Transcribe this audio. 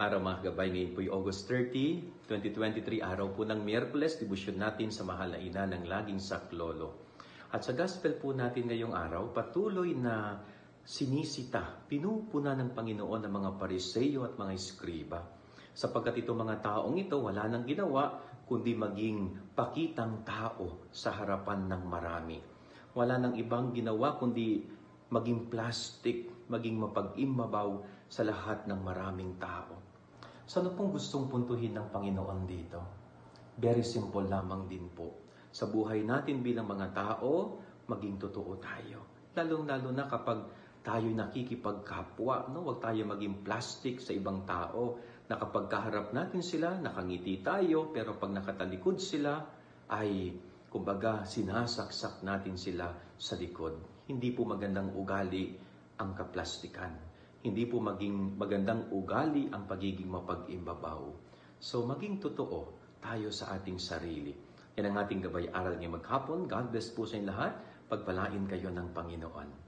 araw mga gabay. Ngayon po August 30, 2023, araw po ng Miyerkules, debosyon natin sa mahal na ina ng laging saklolo. At sa gospel po natin ngayong araw, patuloy na sinisita, pinupuna ng Panginoon ng mga Pariseyo at mga Eskriba. Sapagkat itong mga taong ito wala nang ginawa, kundi maging pakitang tao sa harapan ng marami. Wala nang ibang ginawa kundi maging plastic, maging mapag-imbabaw sa lahat ng maraming tao. So ano pong gustong puntuhin ng Panginoon dito? Very simple lamang din po. Sa buhay natin bilang mga tao, maging totoo tayo. Lalong-lalo na kapag tayo nakikipagkapwa, no? Huwag tayo maging plastic sa ibang tao, na kapag kaharap natin sila, nakangiti tayo, pero pag nakatalikod sila, ay kumbaga sinasaksak natin sila sa likod. Hindi po magandang ugali ang kaplastikan. Hindi po maging magandang ugali ang pagiging mapag-imbabaw. So maging totoo tayo sa ating sarili. Yan ang ating gabay aral ngayong maghapon. God bless po sa inyo lahat. Pagpalain kayo ng Panginoon.